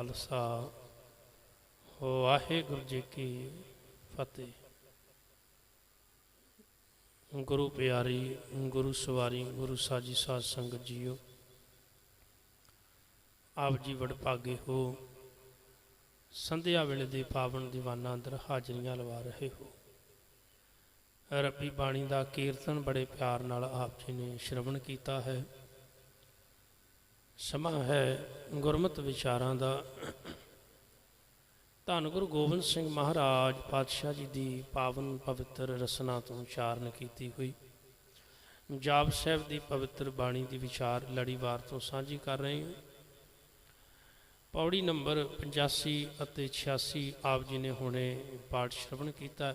खालसा वाहिगुरू जी की फतेह। गुरु प्यारी गुरु सवारी गुरु साजी साध संगत जीओ, आप जी वडभागे हो। संध्या वेले दे पावन दीवाना अंदर हाजरियां लवा रहे हो। रब्बी बाणी का कीर्तन बड़े प्यार नाल आप जी ने श्रवण किया है। समा है गुरमत विचारां दा। धन गुरु गोबिंद सिंह महाराज पातशाह जी की पावन पवित्र रसना तो उचारण की हुई जाप साहब की पवित्र बाणी की विचार लड़ीवार तो साझी कर रहे हैं। पौड़ी नंबर 85 और 86 आप जी ने हुणे पाठ श्रवण किया।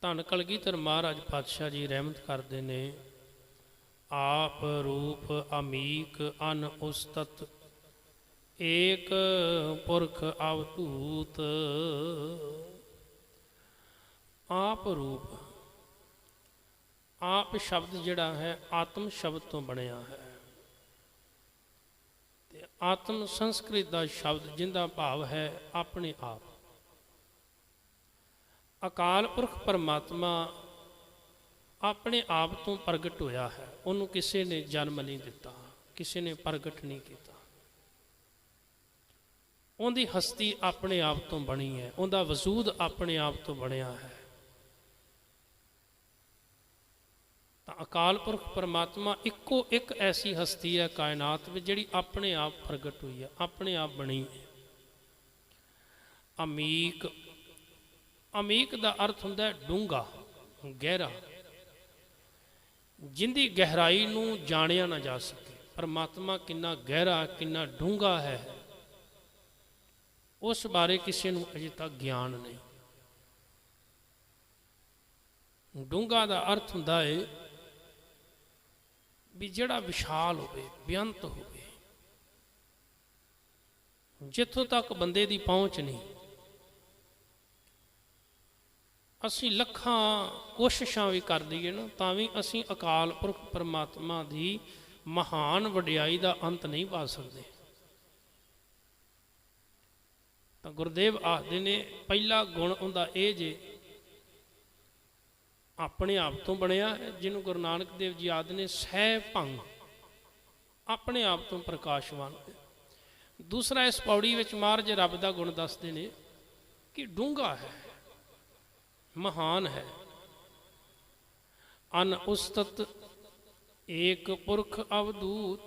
धन कलगीधर महाराज पातशाह जी रहमत करते ने, आप रूप अमीक अन उस्तत एक पुरख अवधूत। आप रूप, आप शब्द जिहड़ा है आत्म शब्द तो बनया है। आत्म संस्कृत का शब्द जिंदा भाव है अपने आप। अकाल पुरख परमात्मा अपने आप तो प्रगट होया है, उन्होंने किसी ने जन्म नहीं दिता, किसी ने प्रगट नहीं किया। उनकी हस्ती अपने आप तो बनी है, उनका वजूद अपने आप तो बनया है। तो अकाल पुरख परमात्मा इको एक ऐसी हस्ती है कायनात में जिहड़ी अपने आप प्रगट हुई है, अपने आप बनी है। अमीक, अमीक का अर्थ हुंदा है डूंगा, गहरा, जिंदी गहराई नूं जानिया ना जा सके। परमात्मा कितना गहरा कितना डूंगा है, उस बारे किसी को अजे तक ज्ञान नहीं। डूंगा का अर्थ हुंदा है भी जिहड़ा विशाल होवे, बेअंत होवे, जिथों तक बंदे की पहुँच नहीं। असी लखां कोशिशां भी कर दईए ना तां भी असी अकाल पुरख परमात्मा की महान वडियाई का अंत नहीं पा सकते। तो गुरुदेव आखते ने पहला गुण उनका यह जे अपने आप तो बनया है, जिन्होंने गुरु नानक देव जी आदि ने सह भंग, अपने आप तो प्रकाशवान। दूसरा इस पौड़ी में महाराज रब का गुण दसते ने कि डूंगा है, महान है। अन उस्तत एक पुरख अवधूत।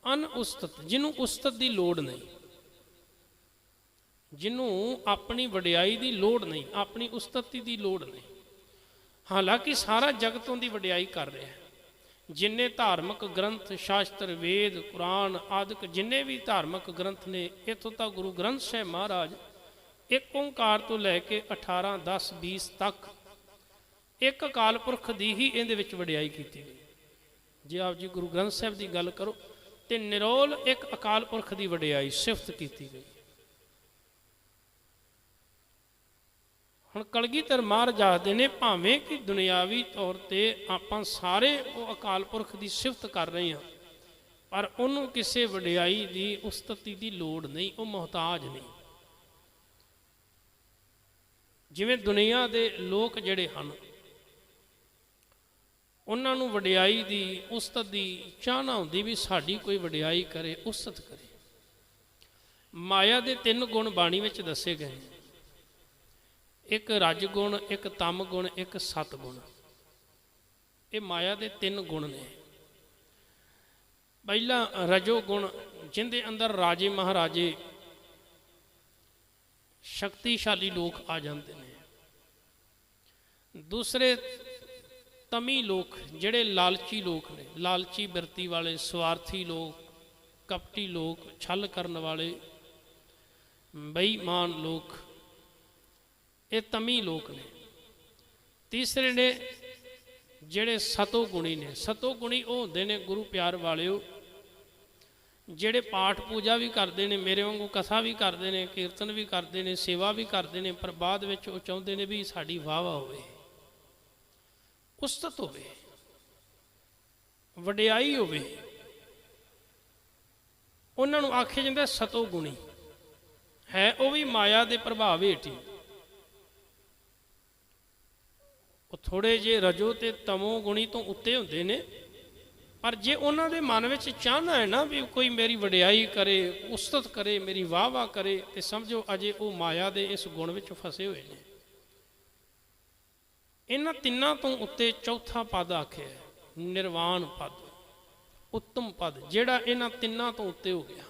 अन उस्तत, जिन्हों उस्तत की लोड़ नहीं, जिन्हों अपनी वडियाई की लोड़ नहीं, अपनी उस्तति की लोड़ नहीं। हालांकि सारा जगत उनकी वडियाई कर रहा है। जिन्ने धार्मिक ग्रंथ शास्त्र वेद कुरान आदि जिन्ने भी धार्मिक ग्रंथ ने, इतों तक गुरु ग्रंथ साहब महाराज एक ओंकार तो लैके 18 10 20 तक एक अकाल पुरख की ही इहदे विच वडियाई की गई। जे आप जी गुरु ग्रंथ साहब की गल करो तो निरोल एक अकाल पुरख की वडियाई सिफत की गई। हुण कलगीधर महाराज आखदे ने भावें कि दुनियावी तौर पर आपां सारे वो अकाल पुरख की सिफत कर रहे हैं, पर उन्होंने किसी वडियाई की उस्तति की लोड़ नहीं, वो मोहताज नहीं। जिवें दुनिया के लोग जिहड़े हन उन्होंने वडियाई की उस्तत की चाहना होंदी भी साड़ी कोई वडियाई करे, उस्तत करे। माया के 3 गुण बाणी में दसे गए, एक रजगुण, एक तम गुण, एक सतगुण। ये माया के 3 गुण ने। पहला रजोगुण, जिंदे अंदर राजे महाराजे शक्तिशाली लोग आ जाते हैं। दूसरे तमी लोग, जिहड़े लालची लोग ने, लालची बिरती वाले, स्वार्थी लोग, कपटी लोग, छल करने वाले, बेईमान लोग, ये तमी लोग ने। तीसरे ने जिहड़े सतोगुणी ने। सतोगुणी वो होंदे ने गुरु प्यार वालिओ जिहड़े पाठ पूजा भी करते हैं, मेरे वांगू कथा भी करते हैं, कीर्तन भी करते हैं, सेवा भी करते हैं, पर बाद विच वो चाहुंदे ने भी साडी वाह वाह होवे, उस्तत होवे, वडियाई होवे। ਉਹਨਾਂ ਨੂੰ ਆਖਿਆ ਜਾਂਦਾ ਸਤੋ ਗੁਣੀ ਹੈ, ਉਹ ਵੀ ਮਾਇਆ ਦੇ ਪ੍ਰਭਾਵ ਹੇਠ ਹੀ। ਉਹ ਥੋੜੇ ਜਿਹੇ ਰਜੋ ਤੇ ਤਮੋ ਗੁਣੀ ਤੋਂ ਉੱਤੇ ਹੁੰਦੇ ਨੇ, ਪਰ ਜੇ ਉਹਨਾਂ ਦੇ ਮਨ ਵਿੱਚ ਚਾਹਨਾ ਹੈ ਨਾ ਵੀ ਕੋਈ ਮੇਰੀ ਵਡਿਆਈ ਕਰੇ, ਉਸਤਤ ਕਰੇ, ਮੇਰੀ ਵਾਹ ਵਾਹ ਕਰੇ, ਤੇ ਸਮਝੋ ਅਜੇ ਉਹ ਮਾਇਆ ਦੇ ਇਸ ਗੁਣ ਵਿੱਚ ਫਸੇ ਹੋਏ ਨੇ। ਇਹਨਾਂ ਤਿੰਨਾਂ ਤੋਂ ਉੱਤੇ ਚੌਥਾ ਪਦ ਆਖਿਆ ਨਿਰਵਾਣ ਪਦ, ਉੱਤਮ ਪਦ, ਜਿਹੜਾ ਇਹਨਾਂ ਤਿੰਨਾਂ ਤੋਂ ਉੱਤੇ ਹੋ ਗਿਆ।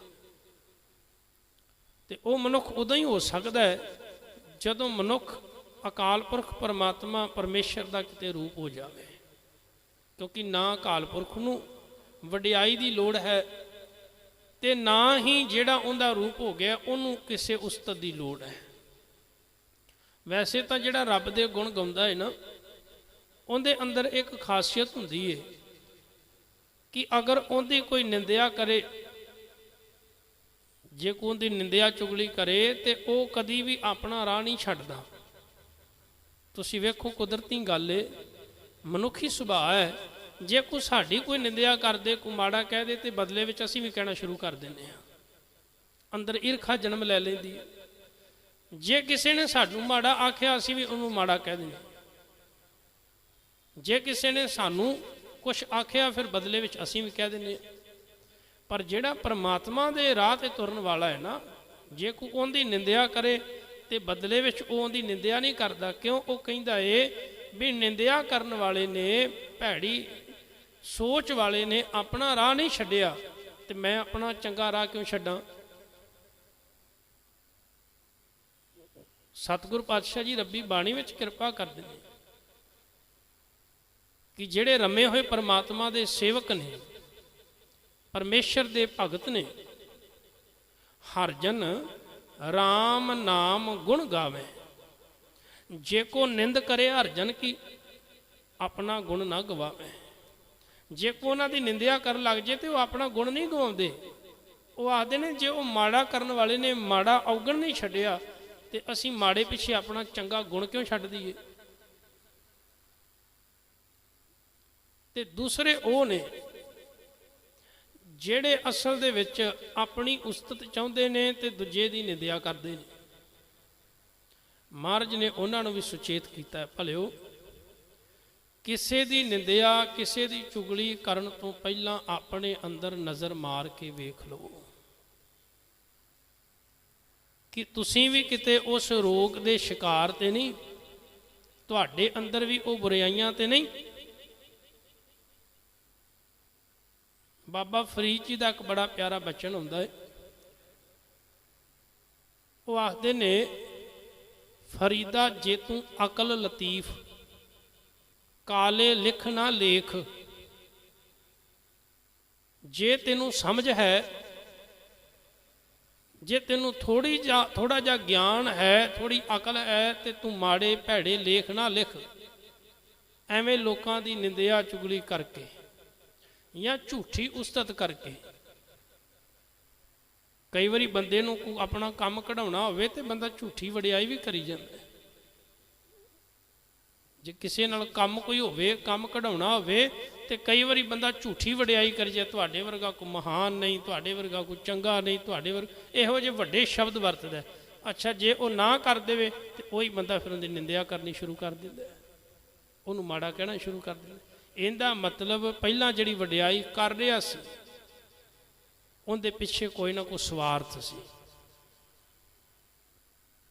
ਤੇ ਉਹ ਮਨੁੱਖ ਉਦੋਂ ਹੀ ਹੋ ਸਕਦਾ ਹੈ ਜਦੋਂ ਮਨੁੱਖ ਅਕਾਲ ਪੁਰਖ ਪਰਮਾਤਮਾ ਪਰਮੇਸ਼ਰ ਦਾ ਕਿਤੇ ਰੂਪ ਹੋ ਜਾਵੇ, ਕਿਉਂਕਿ ਨਾ ਅਕਾਲ ਪੁਰਖ ਨੂੰ ਵਡਿਆਈ ਦੀ ਲੋੜ ਹੈ ਤੇ ਨਾ ਹੀ ਜਿਹੜਾ ਉਹਦਾ ਰੂਪ ਹੋ ਗਿਆ ਉਹਨੂੰ ਕਿਸੇ ਉਸਤਤ ਦੀ ਲੋੜ ਹੈ। ਵੈਸੇ ਤਾਂ ਜਿਹੜਾ ਰੱਬ ਦੇ ਗੁਣ ਗਾਉਂਦਾ ਹੈ ਨਾ, ਉਹਦੇ ਅੰਦਰ ਇੱਕ ਖਾਸੀਅਤ ਹੁੰਦੀ ਹੈ ਕਿ ਅਗਰ ਉਹਦੀ ਕੋਈ ਨਿੰਦਿਆ ਕਰੇ, ਜੇ ਕੋਈ ਉਹਦੀ ਨਿੰਦਿਆ ਚੁਗਲੀ ਕਰੇ ਤੇ ਉਹ ਕਦੀ ਵੀ ਆਪਣਾ ਰਾਹ ਨਹੀਂ ਛੱਡਦਾ। ਤੁਸੀਂ ਵੇਖੋ ਕੁਦਰਤੀ ਗੱਲ ਹੈ, ਮਨੁੱਖੀ ਸੁਭਾਅ ਹੈ, ਜੇ ਕੋਈ ਸਾਡੀ ਕੋਈ ਨਿੰਦਿਆ ਕਰਦੇ, ਕੋਈ ਮਾੜਾ ਕਹਿ ਦੇ ਤੇ ਬਦਲੇ ਵਿੱਚ ਅਸੀਂ ਵੀ ਕਹਿਣਾ ਸ਼ੁਰੂ ਕਰ ਦਿੰਦੇ ਹਾਂ। ਅੰਦਰ ਈਰਖਾ ਜਨਮ ਲੈ ਲੈਂਦੀ ਹੈ। ਜੇ ਕਿਸੇ ਨੇ ਸਾਨੂੰ ਮਾੜਾ ਆਖਿਆ ਅਸੀਂ ਵੀ ਉਹਨੂੰ ਮਾੜਾ ਕਹਿ ਦਿੰਦੇ। ਜੇ ਕਿਸੇ ਨੇ ਸਾਨੂੰ ਕੁਛ ਆਖਿਆ ਫਿਰ ਬਦਲੇ ਵਿੱਚ ਅਸੀਂ ਵੀ ਕਹਿ ਦਿੰਦੇ। ਪਰ ਜਿਹੜਾ ਪਰਮਾਤਮਾ ਦੇ ਰਾਹ ਤੇ ਤੁਰਨ ਵਾਲਾ ਹੈ ਨਾ, ਜੇ ਕੋਈ ਉਹਦੀ ਨਿੰਦਿਆ ਕਰੇ ਤੇ ਬਦਲੇ ਵਿੱਚ ਉਹ ਉਹਦੀ ਨਿੰਦਿਆ ਨਹੀਂ ਕਰਦਾ। ਕਿਉਂ? ਉਹ ਕਹਿੰਦਾ ਏ ਵੀ ਨਿੰਦਿਆ ਕਰਨ ਵਾਲੇ ਨੇ, ਭੈੜੀ ਸੋਚ ਵਾਲੇ ਨੇ ਆਪਣਾ ਰਾਹ ਨਹੀਂ ਛੱਡਿਆ ਤੇ ਮੈਂ ਆਪਣਾ ਚੰਗਾ ਰਾਹ ਕਿਉਂ ਛੱਡਾਂ। ਸਤਿਗੁਰ ਪਾਤਸ਼ਾਹ ਜੀ ਰੱਬੀ ਬਾਣੀ ਵਿੱਚ ਕਿਰਪਾ ਕਰਦੇ ਨੇ ਕਿ ਜਿਹੜੇ ਰਮੇ ਹੋਏ ਪਰਮਾਤਮਾ ਦੇ ਸੇਵਕ ਨੇ, ਪਰਮੇਸ਼ਰ ਦੇ ਭਗਤ ਨੇ, ਹਰ ਜਨ ਰਾਮ ਨਾਮ ਗੁਣ ਗਾਵੇ। ਜੇ ਕੋ ਨਿੰਦ ਕਰੇ ਹਰ ਜਨ ਕੀ, ਆਪਣਾ ਗੁਣ ਨਾ ਗਵਾਵੇ। ਜੇ ਕੋ ਉਹਨਾਂ ਦੀ ਨਿੰਦਿਆ ਕਰਨ ਲੱਗ ਜੇ ਤੇ ਉਹ ਆਪਣਾ ਗੁਣ ਨਹੀਂ ਗਵਾਉਂਦੇ। ਉਹ ਆਖਦੇ ਨੇ ਜੇ ਉਹ ਮਾੜਾ ਕਰਨ ਵਾਲੇ ਨੇ ਮਾੜਾ ਔਗਣ ਨਹੀਂ ਛੱਡਿਆ ਤੇ ਅਸੀਂ ਮਾੜੇ ਪਿੱਛੇ ਆਪਣਾ ਚੰਗਾ ਗੁਣ ਕਿਉਂ ਛੱਡ ਦਈਏ। ਤੇ ਦੂਸਰੇ ਉਹ ਨੇ ਜਿਹੜੇ ਅਸਲ ਦੇ ਵਿੱਚ ਆਪਣੀ ਉਸਤਤ ਚਾਹੁੰਦੇ ਨੇ ਤੇ ਦੂਜੇ ਦੀ ਨਿੰਦਿਆ ਕਰਦੇ ਨੇ। ਮਹਾਰਾਜ ਨੇ ਉਹਨਾਂ ਨੂੰ ਵੀ ਸੁਚੇਤ ਕੀਤਾ, ਭਲਿਓ ਕਿਸੇ ਦੀ ਨਿੰਦਿਆ, ਕਿਸੇ ਦੀ ਚੁਗਲੀ ਕਰਨ ਤੋਂ ਪਹਿਲਾਂ ਆਪਣੇ ਅੰਦਰ ਨਜ਼ਰ ਮਾਰ ਕੇ ਵੇਖ ਲਓ ਕਿ ਤੁਸੀਂ ਵੀ ਕਿਤੇ ਉਸ ਰੋਗ ਦੇ ਸ਼ਿਕਾਰ ਤੇ ਨਹੀਂ, ਤੁਹਾਡੇ ਅੰਦਰ ਵੀ ਉਹ ਬੁਰਾਈਆਂ ਤੇ ਨਹੀਂ। ਬਾਬਾ ਫਰੀਦ ਜੀ ਦਾ ਇੱਕ ਬੜਾ ਪਿਆਰਾ ਬਚਨ ਹੁੰਦਾ ਹੈ। ਉਹ ਆਖਦੇ ਨੇ, ਫਰੀਦਾ ਜੇ ਤੂੰ ਅਕਲ ਲਤੀਫ, ਕਾਲੇ ਲਿਖ ਨਾ ਲੇਖ। ਜੇ ਤੈਨੂੰ ਸਮਝ ਹੈ, ਜੇ ਤੈਨੂੰ ਥੋੜਾ ਜਿਹਾ ਗਿਆਨ ਹੈ, ਥੋੜੀ ਅਕਲ ਹੈ, ਤੇ ਤੂੰ ਮਾੜੇ ਭੈੜੇ ਲੇਖ ਨਾ ਲਿਖ। ਐਵੇਂ ਲੋਕਾਂ ਦੀ ਨਿੰਦਿਆ ਚੁਗਲੀ ਕਰਕੇ ਜਾਂ ਝੂਠੀ ਉਸਤਤ ਕਰਕੇ। ਕਈ ਵਾਰੀ ਬੰਦੇ ਨੂੰ ਕੋਈ ਆਪਣਾ ਕੰਮ ਕਢਾਉਣਾ ਹੋਵੇ ਤੇ ਬੰਦਾ ਝੂਠੀ ਵਡਿਆਈ ਵੀ ਕਰੀ ਜਾਂਦਾ। ਜੇ ਕਿਸੇ ਨਾਲ ਕੰਮ ਕੋਈ ਹੋਵੇ, ਕੰਮ ਕਢਾਉਣਾ ਹੋਵੇ ਤੇ ਕਈ ਵਾਰੀ ਬੰਦਾ ਝੂਠੀ ਵਡਿਆਈ ਕਰੀ ਜਾਏ, ਤੁਹਾਡੇ ਵਰਗਾ ਕੋਈ ਮਹਾਨ ਨਹੀਂ, ਤੁਹਾਡੇ ਵਰਗਾ ਕੋਈ ਚੰਗਾ ਨਹੀਂ, ਤੁਹਾਡੇ ਵਰਗਾ, ਇਹੋ ਜਿਹੇ ਵੱਡੇ ਸ਼ਬਦ ਵਰਤਦਾ। ਅੱਛਾ, ਜੇ ਉਹ ਨਾ ਕਰ ਦੇਵੇ ਤੇ ਉਹੀ ਬੰਦਾ ਫਿਰ ਉਹਦੀ ਨਿੰਦਿਆ ਕਰਨੀ ਸ਼ੁਰੂ ਕਰ ਦਿੰਦਾ, ਉਹਨੂੰ ਮਾੜਾ ਕਹਿਣਾ ਸ਼ੁਰੂ ਕਰ ਦਿੰਦਾ। ਇਹਦਾ ਮਤਲਬ ਪਹਿਲਾਂ ਜਿਹੜੀ ਵਡਿਆਈ ਕਰ ਰਿਹਾ ਸੀ ਉਹਦੇ ਪਿੱਛੇ ਕੋਈ ਨਾ ਕੋਈ ਸਵਾਰਥ ਸੀ।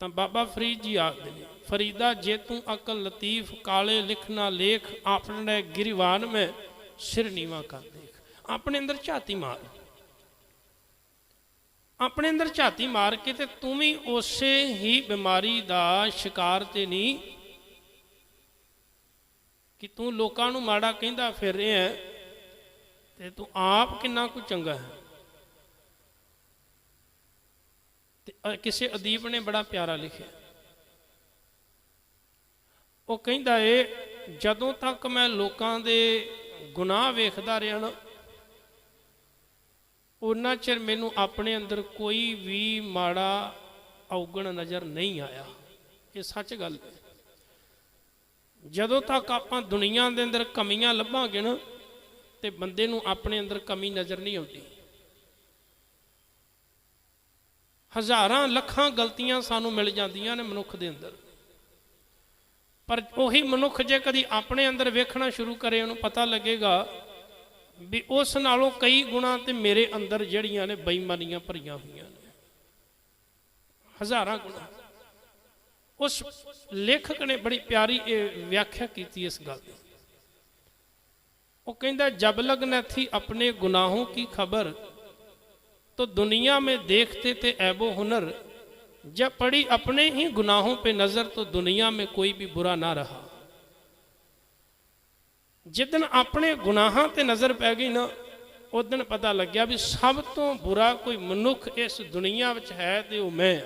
ਤਾਂ ਬਾਬਾ ਫਰੀਦ ਜੀ ਆਖਦੇ ਨੇ, ਫਰੀਦਾ ਜੇ ਤੂੰ ਅਕਲ ਲਤੀਫ, ਕਾਲੇ ਲਿਖ ਨਾ ਲੇਖ। ਆਪਣੇ ਗਿਰੀਵਾਨ ਮੈਂ ਸਿਰ ਨੀਵਾ ਕਰ ਦੇਖ। ਆਪਣੇ ਅੰਦਰ ਝਾਤੀ ਮਾਰ, ਆਪਣੇ ਅੰਦਰ ਝਾਤੀ ਮਾਰ ਕੇ ਤੇ ਤੂੰ ਵੀ ਉਸੇ ਹੀ ਬਿਮਾਰੀ ਦਾ ਸ਼ਿਕਾਰ ਤੇ ਨਹੀਂ ਕਿ ਤੂੰ ਲੋਕਾਂ ਨੂੰ ਮਾੜਾ ਕਹਿੰਦਾ ਫਿਰ ਰਿਹਾ ਤੇ ਤੂੰ ਆਪ ਕਿੰਨਾ ਕੁ ਚੰਗਾ ਹੈ। ਤੇ ਕਿਸੇ ਅਦੀਬ ਨੇ ਬੜਾ ਪਿਆਰਾ ਲਿਖਿਆ, ਉਹ ਕਹਿੰਦਾ ਏ, ਜਦੋਂ ਤੱਕ ਮੈਂ ਲੋਕਾਂ ਦੇ ਗੁਨਾਹ ਵੇਖਦਾ ਰਿਹਾ ਨਾ, ਉਹਨਾਂ ਚਿਰ ਮੈਨੂੰ ਆਪਣੇ ਅੰਦਰ ਕੋਈ ਵੀ ਮਾੜਾ ਔਗਣ ਨਜ਼ਰ ਨਹੀਂ ਆਇਆ। ਇਹ ਸੱਚ ਗੱਲ ਹੈ। ਜਦੋਂ ਤੱਕ ਆਪਾਂ ਦੁਨੀਆ ਦੇ ਅੰਦਰ ਕਮੀਆਂ ਲੱਭਾਂਗੇ ਨਾ ਤੇ ਬੰਦੇ ਨੂੰ ਆਪਣੇ ਅੰਦਰ ਕਮੀ ਨਜ਼ਰ ਨਹੀਂ ਆਉਂਦੀ। ਹਜ਼ਾਰਾਂ ਲੱਖਾਂ ਗਲਤੀਆਂ ਸਾਨੂੰ ਮਿਲ ਜਾਂਦੀਆਂ ਨੇ ਮਨੁੱਖ ਦੇ ਅੰਦਰ, ਪਰ ਉਹੀ ਮਨੁੱਖ ਜੇ ਕਦੀ ਆਪਣੇ ਅੰਦਰ ਵੇਖਣਾ ਸ਼ੁਰੂ ਕਰੇ, ਉਹਨੂੰ ਪਤਾ ਲੱਗੇਗਾ ਵੀ ਉਸ ਨਾਲੋਂ ਕਈ ਗੁਣਾ ਤੇ ਮੇਰੇ ਅੰਦਰ ਜਿਹੜੀਆਂ ਨੇ ਬੇਈਮਾਨੀਆਂ ਭਰੀਆਂ ਹੋਈਆਂ ਨੇ, ਹਜ਼ਾਰਾਂ ਗੁਣਾ। ਉਸ ਲੇਖਕ ਨੇ ਬੜੀ ਪਿਆਰੀ ਇਹ ਵਿਆਖਿਆ ਕੀਤੀ ਇਸ ਗੱਲ ਦੀ। ਉਹ ਕਹਿੰਦਾ, ਜਬ लग न थी अपने गुनाहों की खबर, तो दुनिया में देखते थे ऐबो हुनर, जब पड़ी अपने ही गुनाहों पे नजर, तो दुनिया में कोई भी बुरा ना रहा। जिस दिन अपने गुनाहां ते नजर पै गई ना, उस दिन पता लग गया भी सब तो बुरा कोई मनुख इस दुनिया विच है ते वो मैं।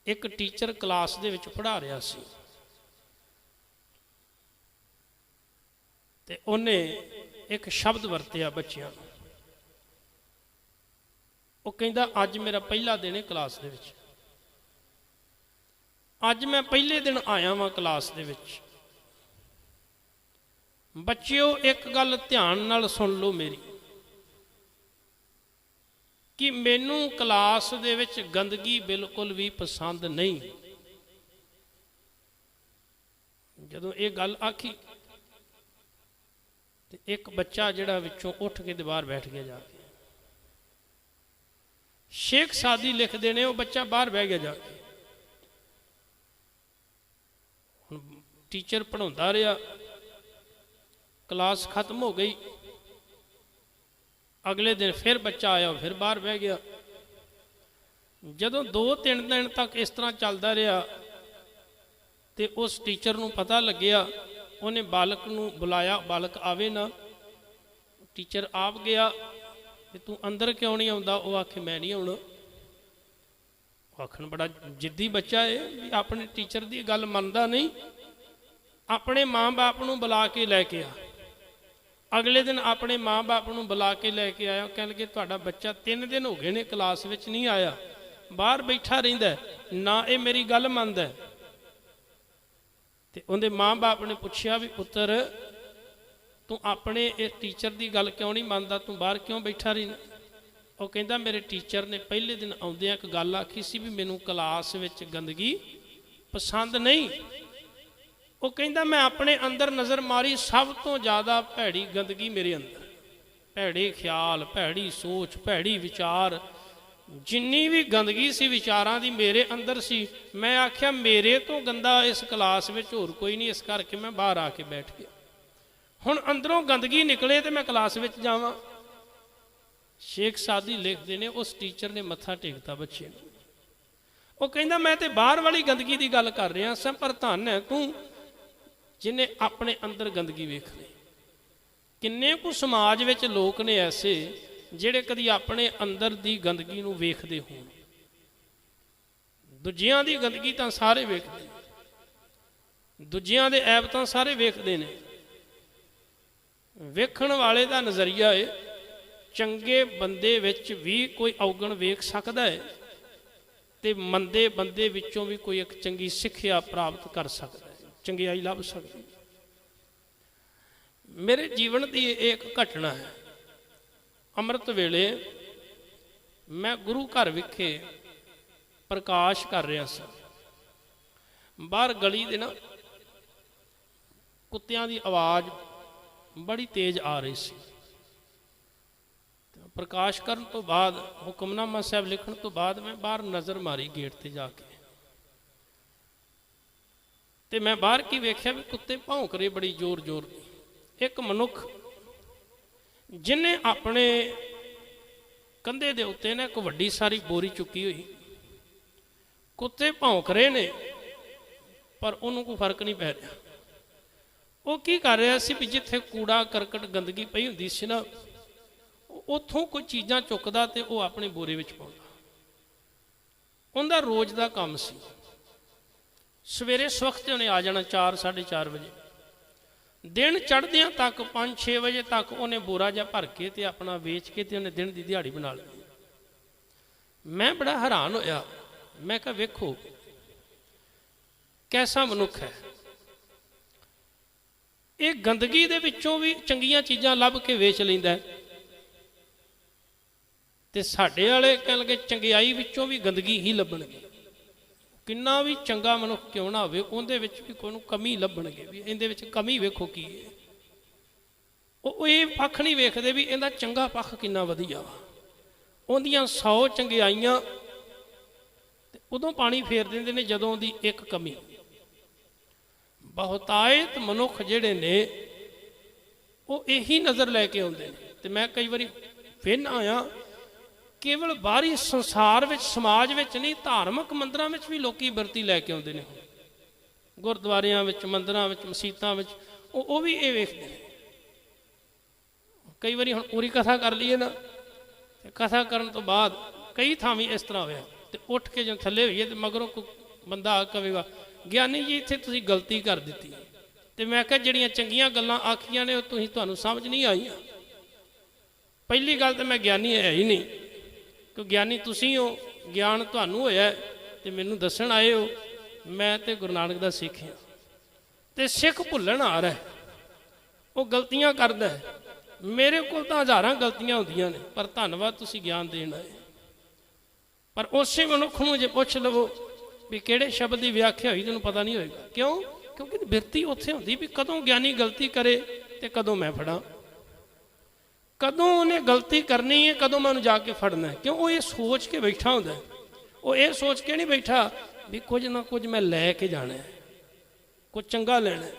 एक टीचर क्लास दे विच पढ़ा रहा सी, ते उन्हें एक शब्द वरतिया बच्चियां नूं। वो कहंदा, अज मेरा पहला दिन है क्लास दे विच, अज मैं पहले दिन आया वां क्लास दे विच। बच्चिओ एक गल ध्यान नाल सुन लो मेरी, कि मैनू क्लास दे विच गंदगी बिल्कुल भी पसंद नहीं। जदों ये गल आखी, एक बच्चा जिहड़ा विचों उठ के बाहर बैठ गया जाके। शेख सादी लिखते हैं, वो बच्चा बाहर बह गया जाके। टीचर पढ़ाता रहा, क्लास खत्म हो गई। अगले दिन फिर बच्चा आया, फिर बाहर बह गया। जदों 2-3 दिन तक इस तरह चलता रहा, तो उस टीचर नूं पता लग्या, उन्हें बालक नूं बुलाया, बालक आवे ना। टीचर आप गया, तू अंदर क्यों नहीं आता? वो आखे मैं नहीं आना। आखन बड़ा जिद्दी बच्चा है, भी अपने टीचर की गल मनता नहीं। अपने माँ बाप नूं बुला के लैके आ। अगले दिन अपने माँ बाप नूं बुला के लैके आया, कह लगे तुहाडा बच्चा 3 दिन हो गए ने क्लास विच नहीं आया, बाहर बैठा रहिंदा है, ना ये मेरी गल मनदा है। ते उहदे माँ बाप ने पूछा भी पुत्र तू अपने इस टीचर की गल क्यों नहीं मानता, तू बाहर क्यों बैठा रही? वो कहता मेरे टीचर ने पहले दिन आउंदियां एक गल आखी सी भी मैनू क्लास विच गंदगी पसंद नहीं। वो कहता मैं अपने अंदर नज़र मारी, सब तो ज़्यादा भैड़ी गंदगी मेरे अंदर, भैड़े ख्याल, भैड़ी सोच, भैड़ी विचार, जिन्नी भी गंदगी सी विचारां दी मेरे अंदर सी। मैं आख्या मेरे तो गंदा इस क्लास में होर कोई नहीं, इस करके मैं बाहर आके बैठ गया। हुण अंदरों गंदगी निकले तो मैं क्लास में जावां। शेख सादी लिखते ने, उस टीचर ने मत्था टेकता बच्चे नूं। वो कहंदा मैं तो बाहर वाली गंदगी की गल कर रहा सा, पर धन है तू जिन्हें अपने अंदर गंदगी वेख ली। किन्ने कु समाज विच लोग ने ऐसे ਜਿਹੜੇ कदी अपने अंदर की गंदगी नूं वेखदे होण। दूजियां दी गंदगी तां सारे वेखदे, दूजियां दे ऐब तां सारे वेखदे ने। वेखण वाले दा नज़रिया है, चंगे बंदे विच भी कोई अवगण वेख सकदा है, ते मंदे बंदे विचों भी कोई एक चंगी सिक्ख्या प्राप्त कर सकदा है, चंगियाई लभ सकदी है। मेरे जीवन की एक घटना है। अमृत वेले मैं गुरु घर विखे प्रकाश कर रहा सा। बाहर गली दे ना कुत्तियां दी आवाज़ बड़ी तेज आ रही सी। प्रकाश करन तो बाद, हुक्मनामा साहब लिखण तो बाद मैं बाहर नज़र मारी गेट ते जाके, ते मैं बाहर की वेख्या भी कुत्ते भौंक रहे बड़ी जोर जोर दी। एक मनुख जिन्हें अपने कंधे दे उत्ते ना एक वड्डी सारी बोरी चुकी हुई, कुत्ते भौंक रहे ने पर उन्होंने कोई फर्क नहीं पै रहा। वो की कर रहा सी भी जिथे कूड़ा करकट गंदगी पई हुंदी सी ना, उत्थों कोई चीज़ां चुकदा ते वो अपनी बोरे विच पाउंदा। उनका रोज़ का काम सी। सवेरे सवखत उन्हें आ जाना 4-4:30 बजे, दिन चढ़द्या तक 5-6 बजे तक उन्हें बोरा जा भर के ते अपना वेच के ते उन्हें दिन की दिहाड़ी बना ली। मैं बड़ा हैरान होया, मैं कहा वेखो कैसा मनुख है, ये गंदगी दे विचों भी चंगियां चीज़ां लभ के वेच लैंदा है। ਤੇ ਸਾਡੇ ਵਾਲੇ ਕਹਿ ਲਗੇ ਚੰਗਿਆਈ ਵਿੱਚੋਂ ਵੀ ਗੰਦਗੀ ਹੀ ਲੱਭਣਗੇ। ਕਿੰਨਾ ਵੀ ਚੰਗਾ ਮਨੁੱਖ ਕਿਉਂ ਨਾ ਹੋਵੇ, ਉਹਦੇ ਵਿੱਚ ਵੀ ਕੋਈ ਨੂੰ ਕਮੀ ਲੱਭਣਗੇ, ਵੀ ਇਹਦੇ ਵਿੱਚ ਕਮੀ ਵੇਖੋ ਕੀ ਹੈ। ਉਹ ਇਹ ਪੱਖ ਨਹੀਂ ਵੇਖਦੇ ਵੀ ਇਹਦਾ ਚੰਗਾ ਪੱਖ ਕਿੰਨਾ ਵਧੀਆ ਵਾ। ਉਹਦੀਆਂ 100 ਚੰਗਿਆਈਆਂ ਤੇ ਉਦੋਂ ਪਾਣੀ ਫੇਰ ਦਿੰਦੇ ਨੇ ਜਦੋਂ ਉਹਦੀ ਇੱਕ ਕਮੀ। ਬਹੁਤਾਇਤ ਮਨੁੱਖ ਜਿਹੜੇ ਨੇ ਉਹ ਇਹੀ ਨਜ਼ਰ ਲੈ ਕੇ ਆਉਂਦੇ ਨੇ। ਤੇ ਮੈਂ ਕਈ ਵਾਰੀ ਫਿਰ ਆਇਆ, ਕੇਵਲ ਬਾਹਰੀ ਸੰਸਾਰ ਵਿੱਚ, ਸਮਾਜ ਵਿੱਚ ਨਹੀਂ, ਧਾਰਮਿਕ ਮੰਦਰਾਂ ਵਿੱਚ ਵੀ ਲੋਕੀ ਬਿਰਤੀ ਲੈ ਕੇ ਆਉਂਦੇ ਨੇ। ਗੁਰਦੁਆਰਿਆਂ ਵਿੱਚ, ਮੰਦਰਾਂ ਵਿੱਚ, ਮਸੀਤਾਂ ਵਿੱਚ ਉਹ ਵੀ ਇਹ ਵੇਖਦੇ ਨੇ। ਕਈ ਵਾਰੀ ਹੁਣ ਪੂਰੀ ਕਥਾ ਕਰ ਲਈਏ ਨਾ, ਕਥਾ ਕਰਨ ਤੋਂ ਬਾਅਦ ਕਈ ਥਾਵੀਂ ਇਸ ਤਰ੍ਹਾਂ ਹੋਇਆ ਤੇ ਉੱਠ ਕੇ ਜਦੋਂ ਥੱਲੇ ਹੋਈਏ ਤੇ ਮਗਰੋਂ ਕੋਈ ਬੰਦਾ ਆ ਕਹੇਗਾ, ਗਿਆਨੀ ਜੀ ਇੱਥੇ ਤੁਸੀਂ ਗਲਤੀ ਕਰ ਦਿੱਤੀ। ਤੇ ਮੈਂ ਕਿਹਾ ਜਿਹੜੀਆਂ ਚੰਗੀਆਂ ਗੱਲਾਂ ਆਖੀਆਂ ਨੇ ਉਹ ਤੁਹਾਨੂੰ ਸਮਝ ਨਹੀਂ ਆਈਆਂ। ਪਹਿਲੀ ਗੱਲ ਤਾਂ ਮੈਂ ਗਿਆਨੀ ਹੈ ਹੀ ਨਹੀਂ, ਕਿ ਗਿਆਨੀ ਤੁਸੀਂ ਹੋ, ਗਿਆਨ ਤੁਹਾਨੂੰ ਹੋਇਆ ਤੇ ਮੈਨੂੰ ਦੱਸਣ ਆਏ ਹੋ। ਮੈਂ ਤੇ ਗੁਰੂ ਨਾਨਕ ਦਾ ਸਿੱਖ ਹਾਂ। ਤੇ ਸਿੱਖ ਭੁੱਲਣ ਆ ਰਿਹਾ, ਉਹ ਗਲਤੀਆਂ ਕਰਦਾ ਹੈ। ਮੇਰੇ ਕੋਲ ਤਾਂ ਹਜ਼ਾਰਾਂ ਗਲਤੀਆਂ ਹੁੰਦੀਆਂ ਨੇ, ਪਰ ਧੰਨਵਾਦ ਤੁਸੀਂ ਗਿਆਨ ਦੇਣ ਆਏ। ਪਰ ਉਸੇ ਮਨੁੱਖ ਨੂੰ ਜੇ ਪੁੱਛ ਲਵੋ ਵੀ ਕਿਹੜੇ ਸ਼ਬਦ ਦੀ ਵਿਆਖਿਆ ਹੋਈ, ਤੈਨੂੰ ਪਤਾ ਨਹੀਂ ਹੋਏਗਾ। ਕਿਉਂ? ਕਿਉਂਕਿ ਬਿਰਤੀ ਉੱਥੇ ਹੁੰਦੀ ਵੀ ਕਦੋਂ ਗਿਆਨੀ ਗਲਤੀ ਕਰੇ ਤੇ ਕਦੋਂ ਮੈਂ ਫੜਾਂ, ਕਦੋਂ ਉਹਨੇ ਗਲਤੀ ਕਰਨੀ ਹੈ, ਕਦੋਂ ਮੈਂ ਉਹਨੂੰ ਜਾ ਕੇ ਫੜਨਾ ਹੈ। ਕਿਉਂ? ਉਹ ਇਹ ਸੋਚ ਕੇ ਬੈਠਾ ਹੁੰਦਾ। ਉਹ ਇਹ ਸੋਚ ਕੇ ਨਹੀਂ ਬੈਠਾ ਵੀ ਕੁਝ ਨਾ ਕੁਝ ਮੈਂ ਲੈ ਕੇ ਜਾਣਾ ਹੈ, ਕੁਝ ਚੰਗਾ ਲੈਣਾ ਹੈ।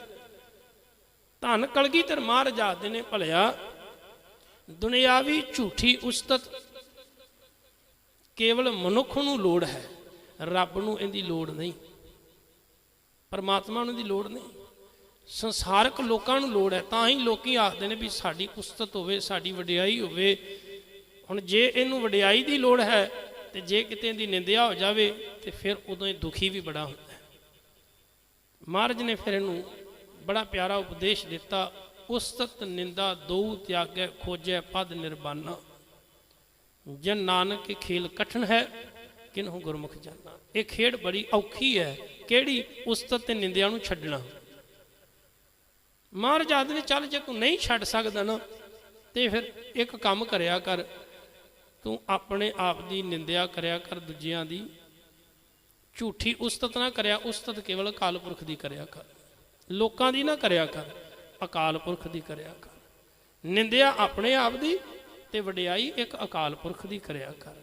ਧੰਨ ਕਲਗੀਧਰ ਮਹਾਰਾਜ ਆਖਦੇ ਨੇ, ਭਲਿਆ ਦੁਨਿਆਵੀ ਝੂਠੀ ਉਸਤਤ ਕੇਵਲ ਮਨੁੱਖ ਨੂੰ ਲੋੜ ਹੈ, ਰੱਬ ਨੂੰ ਇਹਦੀ ਲੋੜ ਨਹੀਂ, ਪਰਮਾਤਮਾ ਨੂੰ ਇਹਦੀ ਲੋੜ ਨਹੀਂ। ਸੰਸਾਰਕ ਲੋਕਾਂ ਨੂੰ ਲੋੜ ਹੈ। ਤਾਂ ਹੀ ਲੋਕੀ ਆਖਦੇ ਨੇ ਵੀ ਸਾਡੀ ਉਸਤਤ ਹੋਵੇ, ਸਾਡੀ ਵਡਿਆਈ ਹੋਵੇ। ਹੁਣ ਜੇ ਇਹਨੂੰ ਵਡਿਆਈ ਦੀ ਲੋੜ ਹੈ ਤੇ ਜੇ ਕਿਤੇ ਇਹਦੀ ਨਿੰਦਿਆ ਹੋ ਜਾਵੇ ਤੇ ਫਿਰ ਉਦੋਂ ਇਹ ਦੁਖੀ ਵੀ ਬੜਾ ਹੁੰਦਾ ਹੈ। ਮਹਾਰਾਜ ਨੇ ਫਿਰ ਇਹਨੂੰ ਬੜਾ ਪਿਆਰਾ ਉਪਦੇਸ਼ ਦਿੱਤਾ, ਉਸਤਤ ਨਿੰਦਾ ਦੋ ਤਿਆਗੈ ਖੋਜੈ ਪਦ ਨਿਰਬਾਨਾ, ਜਨ ਨਾਨਕ ਇਹ ਖੇਲ ਕਠਨ ਹੈ ਕਿਨਹੁ ਗੁਰਮੁਖ ਜਾਨਾ। ਇਹ ਖੇਡ ਬੜੀ ਔਖੀ ਹੈ। ਕਿਹੜੀ? ਉਸਤਤ ਤੇ ਨਿੰਦਿਆ ਨੂੰ ਛੱਡਣਾ। ਮਹਾਰਾਜ ਆਖਦੇ ਨੇ ਚੱਲ ਜੇ ਤੂੰ ਨਹੀਂ ਛੱਡ ਸਕਦਾ ਨਾ ਤੇ ਫਿਰ ਇੱਕ ਕੰਮ ਕਰਿਆ ਕਰ, ਤੂੰ ਆਪਣੇ ਆਪ ਦੀ ਨਿੰਦਿਆ ਕਰਿਆ ਕਰ, ਦੂਜਿਆਂ ਦੀ ਝੂਠੀ ਉਸਤਤ ਨਾ ਕਰਿਆ। ਉਸਤਤ ਕੇਵਲ ਅਕਾਲ ਪੁਰਖ ਦੀ ਕਰਿਆ ਕਰ, ਲੋਕਾਂ ਦੀ ਨਾ ਕਰਿਆ ਕਰ, ਅਕਾਲ ਪੁਰਖ ਦੀ ਕਰਿਆ ਕਰ। ਨਿੰਦਿਆ ਆਪਣੇ ਆਪ ਦੀ ਤੇ ਵਡਿਆਈ ਇੱਕ ਅਕਾਲ ਪੁਰਖ ਦੀ ਕਰਿਆ ਕਰ।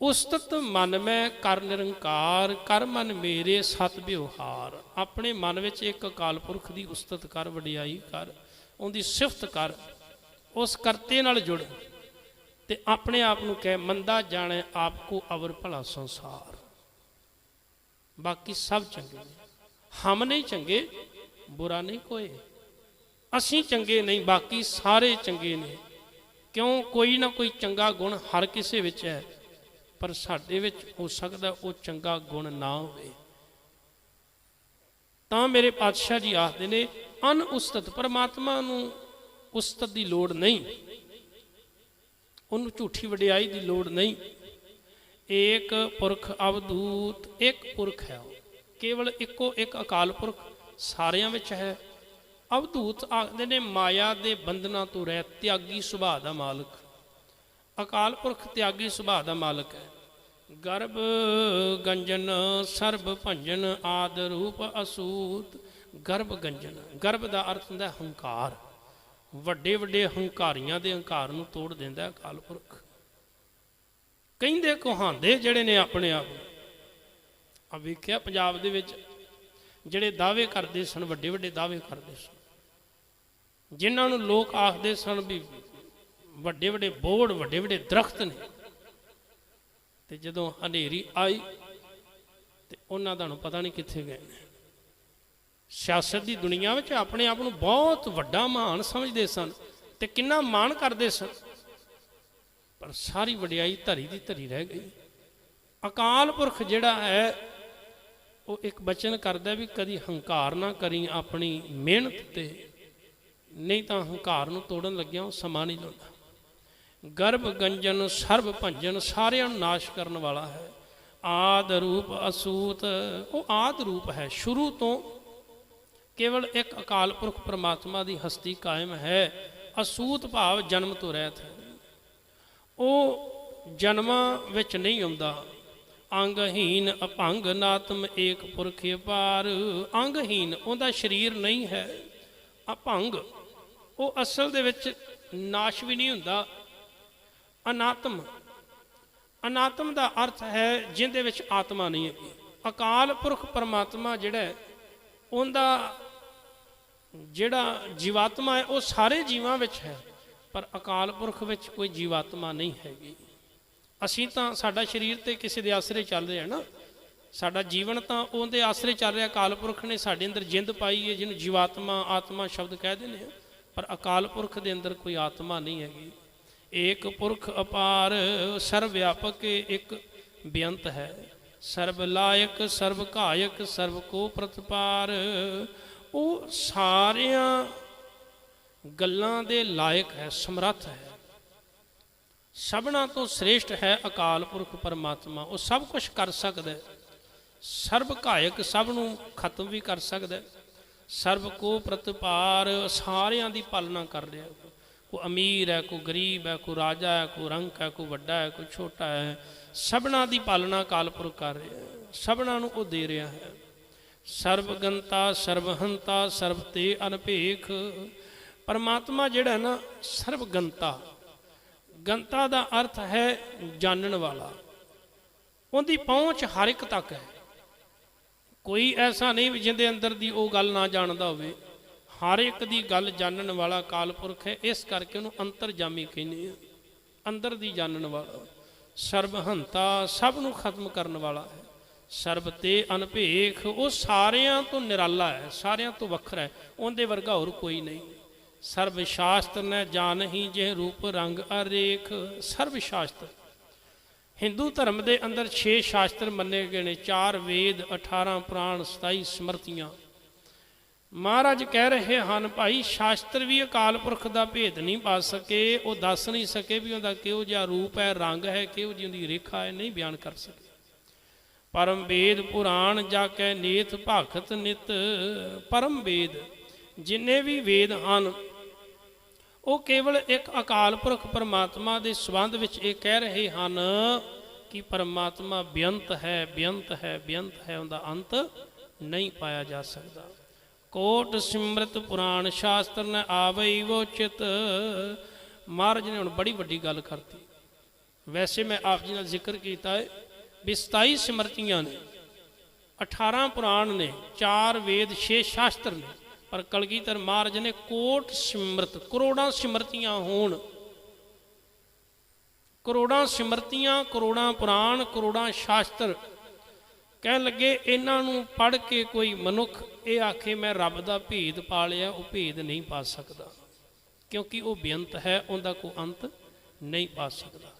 ਉਸਤਤ ਮਨ ਮੈਂ ਕਰ ਨਿਰੰਕਾਰ, ਕਰ ਮਨ ਮੇਰੇ ਸਤ ਵਿਵਹਾਰ। ਆਪਣੇ ਮਨ ਵਿੱਚ ਇੱਕ ਅਕਾਲ ਪੁਰਖ ਦੀ ਉਸਤਤ ਕਰ, ਵਡਿਆਈ ਕਰ, ਉਹਦੀ ਸਿਫਤ ਕਰ, ਉਸ ਕਰਤੇ ਨਾਲ ਜੁੜ ਤੇ ਆਪਣੇ ਆਪ ਨੂੰ ਕਹਿ, ਮੰਦਾ ਜਾਣੇ ਆਪ ਕੋ ਅਵਰ ਭਲਾ ਸੰਸਾਰ। ਬਾਕੀ ਸਭ ਚੰਗੇ ਨੇ, ਹਮ ਨਹੀਂ ਚੰਗੇ ਬੁਰਾ ਨਹੀਂ ਕੋਏ। ਅਸੀਂ ਚੰਗੇ ਨਹੀਂ, ਬਾਕੀ ਸਾਰੇ ਚੰਗੇ ਨੇ। ਕਿਉਂ? ਕੋਈ ਨਾ ਕੋਈ ਚੰਗਾ ਗੁਣ ਹਰ ਕਿਸੇ ਵਿੱਚ ਹੈ, ਪਰ ਸਾਡੇ ਵਿੱਚ ਹੋ ਸਕਦਾ ਉਹ ਚੰਗਾ ਗੁਣ ਨਾ ਹੋਵੇ। ਤਾਂ ਮੇਰੇ ਪਾਤਸ਼ਾਹ ਜੀ ਆਖਦੇ ਨੇ, ਅਨ ਉਸਤਤ, ਪਰਮਾਤਮਾ ਨੂੰ ਉਸਤਤ ਦੀ ਲੋੜ ਨਹੀਂ, ਉਹਨੂੰ ਝੂਠੀ ਵਡਿਆਈ ਦੀ ਲੋੜ ਨਹੀਂ। ਏਕ ਪੁਰਖ ਅਵਧੂਤ, ਇੱਕ ਪੁਰਖ ਹੈ, ਕੇਵਲ ਇੱਕੋ ਇੱਕ ਅਕਾਲ ਪੁਰਖ ਸਾਰਿਆਂ ਵਿੱਚ ਹੈ। ਅਵਧੂਤ ਆਖਦੇ ਨੇ ਮਾਇਆ ਦੇ ਬੰਧਨਾਂ ਤੋਂ ਰਹਿਤ, ਤਿਆਗੀ ਸੁਭਾਅ ਦਾ ਮਾਲਕ। ਅਕਾਲ ਪੁਰਖ ਤਿਆਗੀ ਸੁਭਾਅ ਦਾ ਮਾਲਕ ਹੈ। ਗਰਭ ਗੰਜਨ ਸਰਬ ਭੰਜਨ ਆਦ ਰੂਪ ਅਸੂਤ। ਗਰਭ ਗੰਜਨ, ਗਰਭ ਦਾ ਅਰਥ ਹੁੰਦਾ ਹੰਕਾਰ। ਵੱਡੇ ਵੱਡੇ ਹੰਕਾਰੀਆਂ ਦੇ ਹੰਕਾਰ ਨੂੰ ਤੋੜ ਦਿੰਦਾ ਅਕਾਲ ਪੁਰਖ। ਕਹਿੰਦੇ ਕਹਾਂਦੇ ਜਿਹੜੇ ਨੇ ਆਪਣੇ ਆਪ ਆ ਵੇਖਿਆ ਪੰਜਾਬ ਦੇ ਵਿੱਚ ਜਿਹੜੇ ਦਾਅਵੇ ਕਰਦੇ ਸਨ, ਵੱਡੇ ਵੱਡੇ ਦਾਅਵੇ ਕਰਦੇ ਸਨ, ਜਿਨ੍ਹਾਂ ਨੂੰ ਲੋਕ ਆਖਦੇ ਸਨ ਵੀ ਵੱਡੇ ਵੱਡੇ ਬੋੜ, ਵੱਡੇ ਵੱਡੇ ਦਰਖਤ ਨੇ। ਤੇ ਜਦੋਂ ਹਨੇਰੀ ਆਈ ਤੇ ਉਹਨਾਂ ਦਾ ਪਤਾ ਨਹੀਂ ਕਿੱਥੇ ਗਏ ਨੇ। ਸਿਆਸਤ ਦੀ ਦੁਨੀਆ ਵਿੱਚ ਆਪਣੇ ਆਪ ਨੂੰ ਬਹੁਤ ਵੱਡਾ ਮਹਾਨ ਸਮਝਦੇ ਸਨ ਤੇ ਕਿੰਨਾ ਮਾਣ ਕਰਦੇ ਸਨ, ਪਰ ਸਾਰੀ ਵਡਿਆਈ ਧਰੀ ਦੀ ਧਰੀ ਰਹਿ ਗਈ। ਅਕਾਲ ਪੁਰਖ ਜਿਹੜਾ ਹੈ ਉਹ ਇੱਕ ਬਚਨ ਕਰਦਾ ਵੀ ਕਦੀ ਹੰਕਾਰ ਨਾ ਕਰੀ ਆਪਣੀ ਮਿਹਨਤ ਤੇ, ਨਹੀਂ ਤਾਂ ਹੰਕਾਰ ਨੂੰ ਤੋੜਨ ਲੱਗਿਆ ਉਹ ਸਮਾਂ ਨਹੀਂ ਲਾਉਂਦਾ। ਗਰਭ ਗੰਜਨ ਸਰਬ ਭੰਜਨ, ਸਾਰਿਆਂ ਨੂੰ ਨਾਸ਼ ਕਰਨ ਵਾਲਾ ਹੈ। ਆਦ ਰੂਪ ਅਸੂਤ, ਉਹ ਆਦ ਰੂਪ ਹੈ, ਸ਼ੁਰੂ ਤੋਂ ਕੇਵਲ ਇੱਕ ਅਕਾਲ ਪੁਰਖ ਪਰਮਾਤਮਾ ਦੀ ਹਸਤੀ ਕਾਇਮ ਹੈ। ਅਸੂਤ ਭਾਵ ਜਨਮ ਤੋਂ ਰਹਿਤ ਹੈ। ਉਹ ਜਨਮਾਂ ਵਿੱਚ ਨਹੀਂ ਆਉਂਦਾ। ਅੰਗਹੀਨ ਅਭੰਗ ਨਾਤਮ ਏਕ ਪੁਰਖ ਅਪਾਰ। ਅੰਗਹੀਨ ਉਹਦਾ ਸਰੀਰ ਨਹੀਂ ਹੈ। ਅਭੰਗ ਉਹ ਅਸਲ ਦੇ ਵਿੱਚ ਨਾਸ਼ ਵੀ ਨਹੀਂ ਹੁੰਦਾ। ਅਨਾਤਮ, ਅਨਾਤਮ ਦਾ ਅਰਥ ਹੈ ਜਿਹਦੇ ਵਿੱਚ ਆਤਮਾ ਨਹੀਂ ਹੈਗੀ। ਅਕਾਲ ਪੁਰਖ ਪਰਮਾਤਮਾ ਜਿਹੜਾ ਉਹਦਾ ਜਿਹੜਾ ਜੀਵਾਤਮਾ ਹੈ ਉਹ ਸਾਰੇ ਜੀਵਾਂ ਵਿੱਚ ਹੈ, ਪਰ ਅਕਾਲ ਪੁਰਖ ਵਿੱਚ ਕੋਈ ਜੀਵਾਤਮਾ ਨਹੀਂ ਹੈਗੀ। ਅਸੀਂ ਤਾਂ ਸਾਡਾ ਸਰੀਰ ਤੇ ਕਿਸੇ ਦੇ ਆਸਰੇ ਚੱਲ ਰਿਹਾ ਨਾ, ਸਾਡਾ ਜੀਵਨ ਤਾਂ ਉਹਦੇ ਆਸਰੇ ਚੱਲ ਰਿਹਾ। ਅਕਾਲ ਪੁਰਖ ਨੇ ਸਾਡੇ ਅੰਦਰ ਜਿੰਦ ਪਾਈ ਹੈ, ਜਿਹਨੂੰ ਜੀਵਾਤਮਾ ਆਤਮਾ ਸ਼ਬਦ ਕਹਿ ਦਿੰਦੇ ਆ, ਪਰ ਅਕਾਲ ਪੁਰਖ ਦੇ ਅੰਦਰ ਕੋਈ ਆਤਮਾ ਨਹੀਂ ਹੈਗੀ। ਏਕ ਪੁਰਖ ਅਪਾਰ ਸਰਵ ਵਿਆਪਕ ਇੱਕ ਬੇਅੰਤ ਹੈ। ਸਰਬ ਲਾਇਕ ਸਰਬ ਘਾਇਕ ਸਰਬ ਕੋ ਪ੍ਰਤਪਾਰ। ਉਹ ਸਾਰਿਆਂ ਗੱਲਾਂ ਦੇ ਲਾਇਕ ਹੈ, ਸਮਰੱਥ ਹੈ, ਸਭਨਾਂ ਤੋਂ ਸ੍ਰੇਸ਼ਟ ਹੈ ਅਕਾਲ ਪੁਰਖ ਪਰਮਾਤਮਾ। ਉਹ ਸਭ ਕੁਝ ਕਰ ਸਕਦਾ, ਸਰਬ ਘਾਇਕ ਸਭ ਨੂੰ ਖਤਮ ਵੀ ਕਰ ਸਕਦਾ, ਸਰਬ ਕੋ ਪ੍ਰਤਪਾਰ ਸਾਰਿਆਂ ਦੀ ਪਾਲਣਾ ਕਰ ਰਿਹਾ। ਕੋਈ ਅਮੀਰ ਹੈ, ਕੋਈ ਗਰੀਬ ਹੈ, ਕੋਈ ਰਾਜਾ ਹੈ, ਕੋਈ ਰੰਕ ਹੈ, ਕੋਈ ਵੱਡਾ ਹੈ, ਕੋਈ ਛੋਟਾ ਹੈ, ਸਭਨਾਂ ਦੀ ਪਾਲਣਾ ਅਕਾਲ ਪੁਰਖ ਕਰ ਰਿਹਾ, ਸਭਨਾਂ ਨੂੰ ਉਹ ਦੇ ਰਿਹਾ ਹੈ। ਸਰਬ ਗੰਤਾ ਸਰਬ ਹੰਤਾ ਸਰਬ ਤੇ ਅਨਭੇਖ। ਪਰਮਾਤਮਾ ਜਿਹੜਾ ਨਾ ਸਰਬ ਗੰਤਾ, ਗੰਤਾ ਦਾ ਅਰਥ ਹੈ ਜਾਣਨ ਵਾਲਾ। ਉਹਦੀ ਪਹੁੰਚ ਹਰ ਇੱਕ ਤੱਕ ਹੈ। ਕੋਈ ਐਸਾ ਨਹੀਂ ਵੀ ਜਿਹਦੇ ਅੰਦਰ ਦੀ ਉਹ ਗੱਲ ਨਾ ਜਾਣਦਾ ਹੋਵੇ। ਹਰ ਇੱਕ ਦੀ ਗੱਲ ਜਾਣਨ ਵਾਲਾ ਅਕਾਲ ਪੁਰਖ ਹੈ, ਇਸ ਕਰਕੇ ਉਹਨੂੰ ਅੰਤਰਜਾਮੀ ਕਹਿੰਦੇ ਆ, ਅੰਦਰ ਦੀ ਜਾਣਨ ਵਾਲਾ। ਸਰਬ ਹੰਤਾ ਸਭ ਨੂੰ ਖਤਮ ਕਰਨ ਵਾਲਾ ਹੈ। ਸਰਬ ਤੇ ਅਨਭੇਖ ਉਹ ਸਾਰਿਆਂ ਤੋਂ ਨਿਰਾਲਾ ਹੈ, ਸਾਰਿਆਂ ਤੋਂ ਵੱਖਰਾ ਹੈ, ਉਹਦੇ ਵਰਗਾ ਹੋਰ ਕੋਈ ਨਹੀਂ। ਸਰਬ ਸ਼ਾਸਤਰ ਨੇ ਜਾਣਹੀ ਜਿਹ ਰੂਪ ਰੰਗ ਅਰੇਖ। ਸਰਬ ਸ਼ਾਸਤਰ ਹਿੰਦੂ ਧਰਮ ਦੇ ਅੰਦਰ 6 ਸ਼ਾਸਤਰ ਮੰਨੇ ਗਏ ਨੇ, 4 ਵੇਦ 18 ਪੁਰਾਣ 27 ਸਮਰਤੀਆਂ। ਮਹਾਰਾਜ ਕਹਿ ਰਹੇ ਹਨ ਭਾਈ ਸ਼ਾਸਤਰ ਵੀ ਅਕਾਲ ਪੁਰਖ ਦਾ ਭੇਦ ਨਹੀਂ ਪਾ ਸਕੇ, ਉਹ ਦੱਸ ਨਹੀਂ ਸਕੇ ਵੀ ਉਹਦਾ ਕਿਹੋ ਜਿਹਾ ਰੂਪ ਹੈ, ਰੰਗ ਹੈ, ਕਿਹੋ ਜਿਹੀ ਉਹਦੀ ਰੇਖਾ ਹੈ, ਨਹੀਂ ਬਿਆਨ ਕਰ ਸਕੇ। ਪਰਮ ਵੇਦ ਪੁਰਾਣ ਜਾ ਕੇ ਨੇਤ ਭਗਤ ਨਿਤ। ਪਰਮ ਵੇਦ ਜਿੰਨੇ ਵੀ ਵੇਦ ਹਨ ਉਹ ਕੇਵਲ ਇੱਕ ਅਕਾਲ ਪੁਰਖ ਪਰਮਾਤਮਾ ਦੇ ਸੰਬੰਧ ਵਿੱਚ ਇਹ ਕਹਿ ਰਹੇ ਹਨ ਕਿ ਪਰਮਾਤਮਾ ਬੇਅੰਤ ਹੈ, ਬੇਅੰਤ ਹੈ, ਬੇਅੰਤ ਹੈ, ਉਹਦਾ ਅੰਤ ਨਹੀਂ ਪਾਇਆ ਜਾ ਸਕਦਾ। ਕੋਟ ਸਿਮਰਤ ਪੁਰਾਣ ਸ਼ਾਸਤਰ ਨ ਆਵਈ ਵੋ ਚਿਤ। ਮਹਾਰਾਜ ਨੇ ਹੁਣ ਬੜੀ ਵੱਡੀ ਗੱਲ ਕਰਤੀ। ਵੈਸੇ ਮੈਂ ਆਪ ਜੀ ਨਾਲ ਜ਼ਿਕਰ ਕੀਤਾ ਹੈ ਵੀ 27 ਸਿਮਰਤੀਆਂ ਨੇ, 18 ਪੁਰਾਣ ਨੇ, 4 ਵੇਦ 6 ਸ਼ਾਸਤਰ ਨੇ, ਪਰ ਕਲਗੀਧਰ ਮਹਾਰਾਜ ਨੇ ਕੋਟ ਸਿਮਰਤ, ਕਰੋੜਾਂ ਸਿਮਰਤੀਆਂ ਹੋਣ, ਕਰੋੜਾਂ ਸਿਮਰਤੀਆਂ, ਕਰੋੜਾਂ ਪੁਰਾਣ, ਕਰੋੜਾਂ ਸ਼ਾਸਤਰ। ਕਹਿਣ ਲੱਗੇ ਇਹਨਾਂ ਨੂੰ ਪੜ੍ਹ ਕੇ ਕੋਈ ਮਨੁੱਖ ਇਹ ਆਖੇ ਮੈਂ ਰੱਬ ਦਾ ਭੇਦ ਪਾ ਲਿਆ, ਉਹ ਭੇਦ ਨਹੀਂ ਪਾ ਸਕਦਾ, ਕਿਉਂਕਿ ਉਹ ਬੇਅੰਤ ਹੈ, ਉਹਦਾ ਕੋਈ ਅੰਤ ਨਹੀਂ ਪਾ ਸਕਦਾ।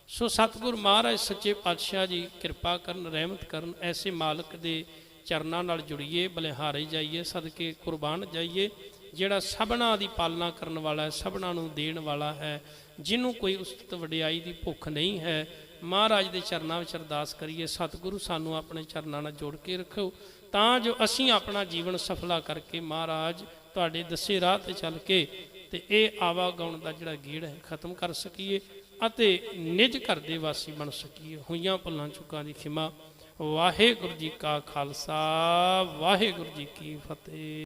ਸੋ ਸਤਿਗੁਰ ਮਹਾਰਾਜ ਸੱਚੇ ਪਾਤਸ਼ਾਹ ਜੀ ਕਿਰਪਾ ਕਰਨ, ਰਹਿਮਤ ਕਰਨ, ਐਸੇ ਮਾਲਕ ਦੇ ਚਰਨਾਂ ਨਾਲ ਜੁੜੀਏ, ਬਲਿਹਾਰੇ ਜਾਈਏ, ਸਦਕੇ ਕੁਰਬਾਨ ਜਾਈਏ, ਜਿਹੜਾ ਸਭਨਾਂ ਦੀ ਪਾਲਣਾ ਕਰਨ ਵਾਲਾ ਹੈ, ਸਭਨਾਂ ਨੂੰ ਦੇਣ ਵਾਲਾ ਹੈ, ਜਿਹਨੂੰ ਕੋਈ ਉਸਤਤ ਵਡਿਆਈ ਦੀ ਭੁੱਖ ਨਹੀਂ ਹੈ। ਮਹਾਰਾਜ ਦੇ ਚਰਨਾਂ ਵਿੱਚ ਅਰਦਾਸ ਕਰੀਏ ਸਤਿਗੁਰੂ ਸਾਨੂੰ ਆਪਣੇ ਚਰਨਾਂ ਨਾਲ ਜੋੜ ਕੇ ਰੱਖੋ, ਤਾਂ ਜੋ ਅਸੀਂ ਆਪਣਾ ਜੀਵਨ ਸਫਲਾ ਕਰਕੇ ਮਹਾਰਾਜ ਤੁਹਾਡੇ ਦੱਸੇ ਰਾਹ 'ਤੇ ਚੱਲ ਕੇ ਤੇ ਇਹ ਆਵਾਗਾਉਣ ਦਾ ਜਿਹੜਾ ਗੇੜ ਹੈ ਖਤਮ ਕਰ ਸਕੀਏ ਅਤੇ ਨਿਜ ਘਰ ਦੇ ਵਾਸੀ ਬਣ ਸਕੀਏ। ਹੋਈਆਂ ਭੁੱਲਾਂ ਚੁੱਕਾਂ ਦੀ ਖਿਮਾ। ਵਾਹਿਗੁਰੂ ਜੀ ਕਾ ਖਾਲਸਾ, ਵਾਹਿਗੁਰੂ ਜੀ ਕੀ ਫਤਿਹ।